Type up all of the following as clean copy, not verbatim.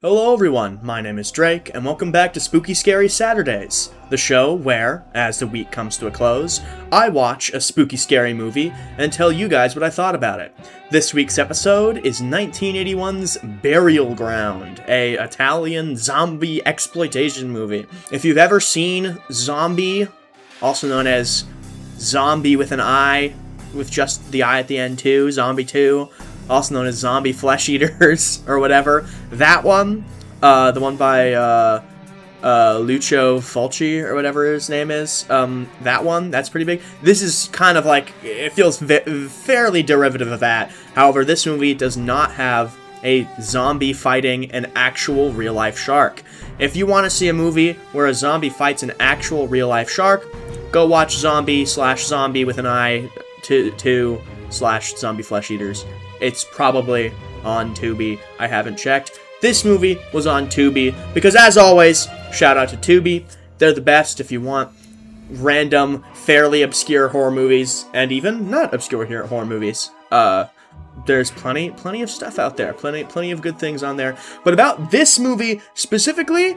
Hello everyone, my name is Drake, and welcome back to Spooky Scary Saturdays, the show where, as the week comes to a close, I watch a spooky scary movie and tell you guys what I thought about it. This week's episode is 1981's Burial Ground, a Italian zombie exploitation movie. If you've ever seen Zombi, also known as Zombie with an I, with just the I at the end too, Zombie 2, also known as Zombie Flesh Eaters, or whatever. That one, the one by Lucio Fulci, or whatever his name is, that one, that's pretty big. This is kind of like, it feels fairly derivative of that. However, this movie does not have a zombie fighting an actual real-life shark. If you want to see a movie where a zombie fights an actual real-life shark, go watch Zombie with an I, 2/Zombie Flesh Eaters. It's probably on Tubi. I haven't checked. This movie was on Tubi because, as always, shout out to Tubi. They're the best if you want random, fairly obscure horror movies, and even not obscure horror movies. There's plenty of stuff out there. Plenty of good things on there. But about this movie specifically,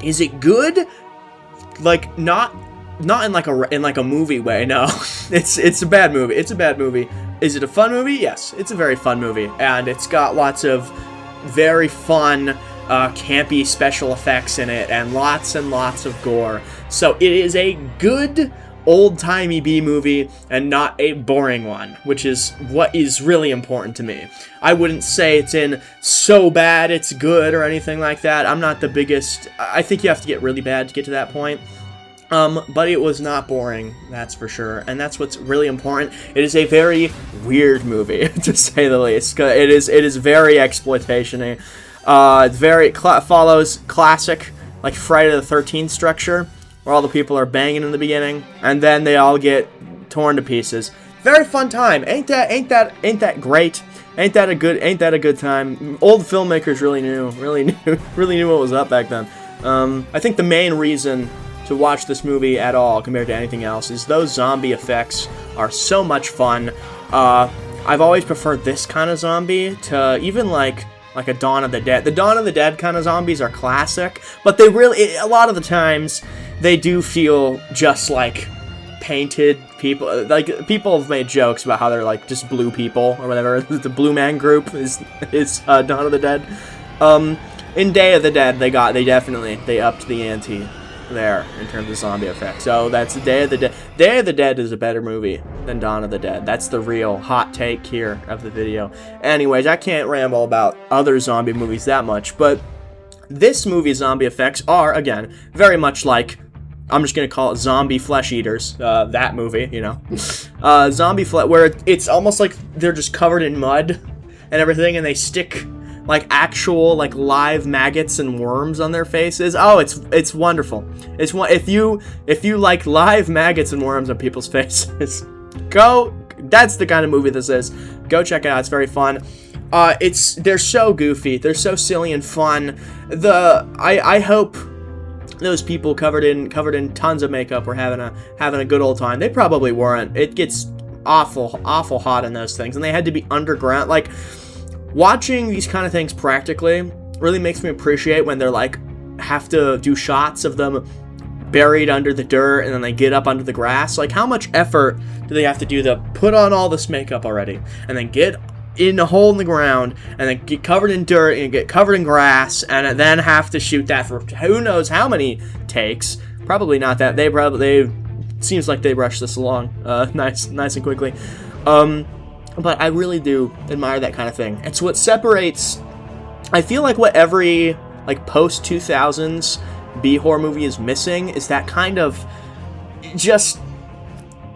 is it good? Like, not in like a movie way. No, it's a bad movie. It's a bad movie. Is it a fun movie? Yes, it's a very fun movie, and it's got lots of very fun, campy special effects in it, and lots of gore. So it is a good old-timey B-movie, and not a boring one, which is what is really important to me. I wouldn't say it's in so bad it's good or anything like that. I'm not the biggest. I think you have to get really bad to get to that point. But it was not boring, that's for sure, and that's what's really important. It is a very weird movie, to say the least. It is very exploitation-y. It follows classic, like, Friday the 13th structure, where all the people are banging in the beginning, and then they all get torn to pieces. Very fun time. Ain't that great? Ain't that a good time? Old filmmakers really knew what was up back then. I think the main reason to watch this movie at all compared to anything else is those zombie effects are so much fun. I've always preferred this kind of zombie to even like a Dawn of the Dead. The Dawn of the Dead kind of zombies are classic, but they really, a lot of the times, they do feel just like painted people. Like, people have made jokes about how they're like just blue people or whatever. The Blue Man Group is Dawn of the Dead. In Day of the Dead, they upped the ante there in terms of zombie effects. So that's Day of the Dead. Day of the Dead is a better movie than Dawn of the Dead. That's the real hot take here of the video. Anyways, I can't ramble about other zombie movies that much, but this movie's zombie effects are, again, very much like, I'm just gonna call it Zombie Flesh Eaters, that movie, you know. Where it's almost like they're just covered in mud and everything, and they stick like actual, like, live maggots and worms on their faces. Oh, it's wonderful. If you like live maggots and worms on people's faces, that's the kind of movie this is. Go check it out. It's very fun. They're so goofy. They're so silly and fun. I hope those people covered in tons of makeup were having a good old time. They probably weren't. It gets awful hot in those things, and they had to be underground. Like, watching these kind of things practically really makes me appreciate when they're like have to do shots of them buried under the dirt and then they get up under the grass. Like, how much effort do they have to do to put on all this makeup already and then get in a hole in the ground and then get covered in dirt and get covered in grass and then have to shoot that for who knows how many takes? Probably not that. They seems like they rushed this along nice and quickly. But I really do admire that kind of thing. It's what separates, I feel like what every, like, post-2000s B-horror movie is missing is that kind of just,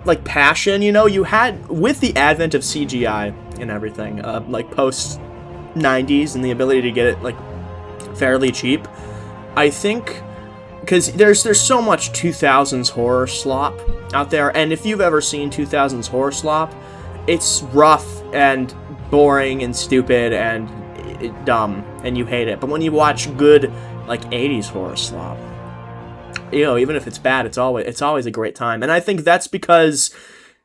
like, passion, you know? You had, with the advent of CGI and everything, like, post-90s and the ability to get it, like, fairly cheap, I think, because there's so much 2000s horror slop out there, and if you've ever seen 2000s horror slop, it's rough and boring and stupid and dumb, and you hate it. But when you watch good, like, 80s horror slop, you know, even if it's bad, it's always a great time. And I think that's because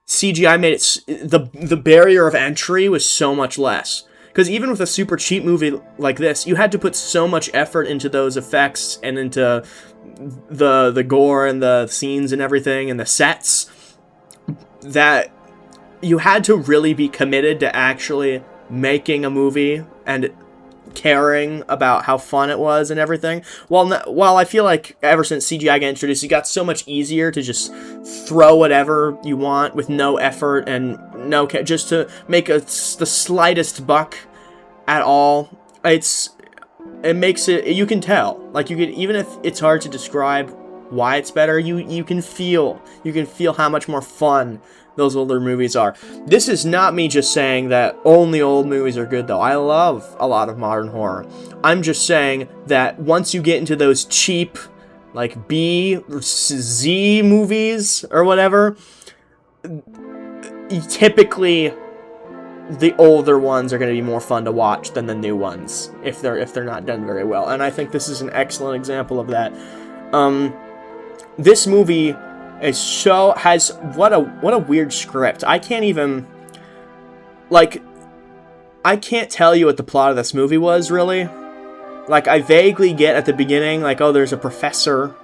CGI made it, the barrier of entry was so much less. Because even with a super cheap movie like this, you had to put so much effort into those effects and into the gore and the scenes and everything and the sets that you had to really be committed to actually making a movie and caring about how fun it was and everything. While I feel like ever since CGI got introduced, it got so much easier to just throw whatever you want with no effort and just to make the slightest buck at all. It makes it, you can tell, like, you could, even if it's hard to describe why it's better, you can feel how much more fun those older movies are. This is not me just saying that only old movies are good, though. I love a lot of modern horror. I'm just saying that once you get into those cheap, like, B or Z movies or whatever, typically the older ones are going to be more fun to watch than the new ones if they're not done very well. And I think this is an excellent example of that. This movie has what a weird script. I can't tell you what the plot of this movie was, really. Like, I vaguely get at the beginning, like, oh, there's a professor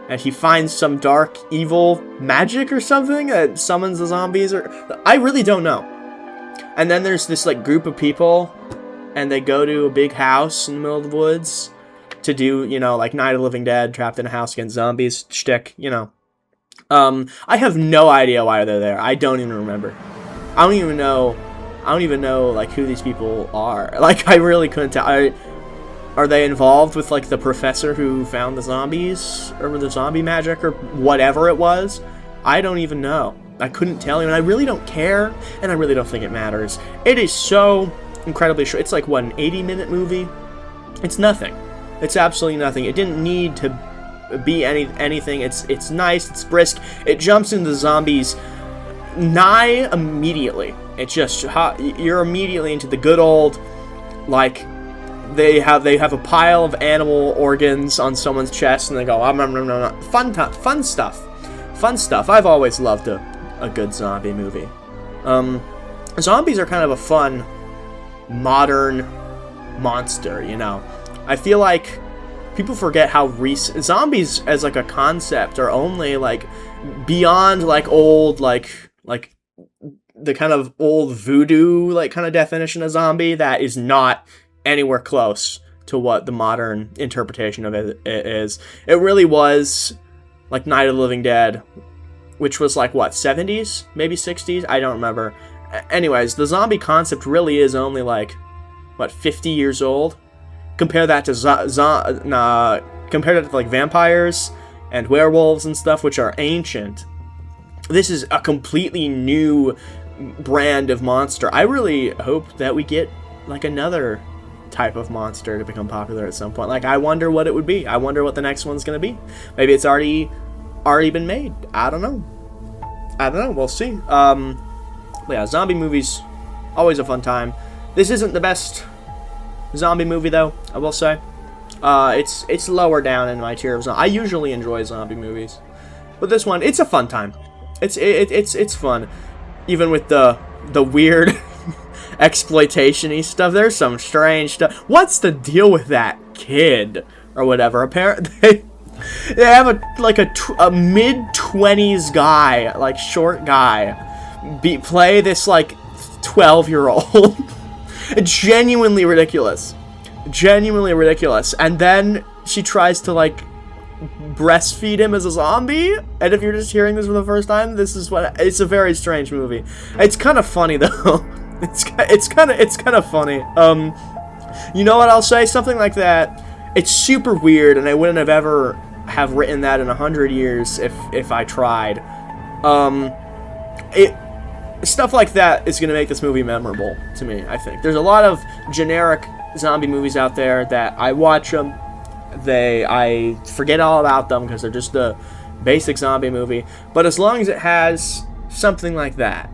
and he finds some dark evil magic or something that summons the zombies, or I really don't know. And then there's this, like, group of people and they go to a big house in the middle of the woods to do, like, Night of the Living Dead, trapped in a house against zombies shtick, I have no idea why they're there. I don't even remember. I don't even know, like, who these people are. Like, I really couldn't tell. Are they involved with, like, the professor who found the zombies? Or the zombie magic? Or whatever it was? I don't even know. I couldn't tell you, and I really don't care, and I really don't think it matters. It is so incredibly short. It's like, what, an 80-minute movie? It's nothing. It's absolutely nothing. It didn't need to be anything. It's nice, it's brisk. It jumps into the zombies nigh immediately. It's just you're immediately into the good old, like, they have a pile of animal organs on someone's chest and they go fun stuff. I've always loved a good zombie movie. Zombies are kind of a fun modern monster, I feel like people forget how recent zombies as, like, a concept are only, like, beyond, like, old, like the kind of old voodoo, like, kind of definition of zombie. That is not anywhere close to what the modern interpretation of it is. It really was like Night of the Living Dead, which was, like, what, 70s? Maybe 60s? I don't remember. Anyways, the zombie concept really is only, like, what, 50 years old? Compare that to like, vampires and werewolves and stuff, which are ancient. This is a completely new brand of monster. I really hope that we get, like, another type of monster to become popular at some point. Like, I wonder what it would be. I wonder what the next one's gonna be. Maybe it's already been made. I don't know. We'll see. Yeah, zombie movies, always a fun time. This isn't the best zombie movie, though, I will say. It's lower down in my tier of zombie. I usually enjoy zombie movies, but this one, it's a fun time. It's fun, even with the weird exploitation-y stuff. There's some strange stuff. What's the deal with that kid or whatever? Apparently, they have a mid-20s guy, like, short guy, play this, like, 12-year-old. Genuinely ridiculous. And then she tries to, like, breastfeed him as a zombie. And if you're just hearing this for the first time, it's a very strange movie. It's kind of funny, though. It's kind of funny. You know what I'll say? Something like that. It's super weird, and I wouldn't have ever have written that in 100 years if I tried. Stuff like that is going to make this movie memorable to me, I think. There's a lot of generic zombie movies out there that I watch them, I forget all about them because they're just a basic zombie movie. But as long as it has something like that,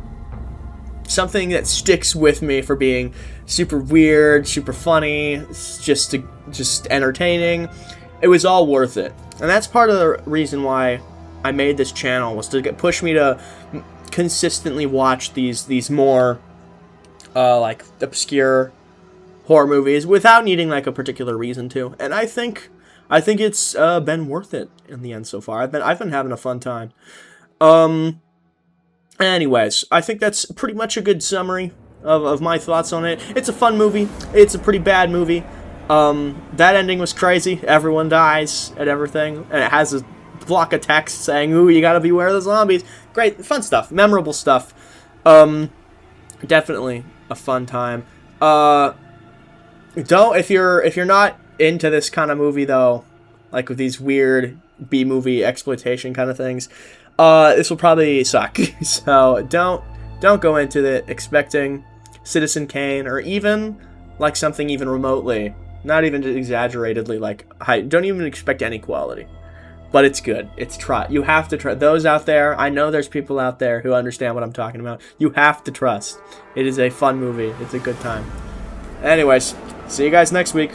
something that sticks with me for being super weird, super funny, just entertaining, it was all worth it. And that's part of the reason why I made this channel, was to push me to consistently watch these more like obscure horror movies without needing like a particular reason to. And I think it's been worth it in the end so far. I've been having a fun time. Anyways, I think that's pretty much a good summary of my thoughts on it. It's a fun movie. It's a pretty bad movie. That ending was crazy. Everyone dies and everything. And it has a block of text saying, "Ooh, you gotta beware of the zombies." Great, fun stuff. Memorable stuff. Definitely a fun time. If you're not into this kind of movie though, like with these weird B-movie exploitation kind of things, this will probably suck. So don't go into it expecting Citizen Kane or even like something even remotely, not even exaggeratedly like high. Don't even expect any quality. But it's good. You have to try. Those out there, I know there's people out there who understand what I'm talking about. You have to trust. It is a fun movie. It's a good time. Anyways, see you guys next week.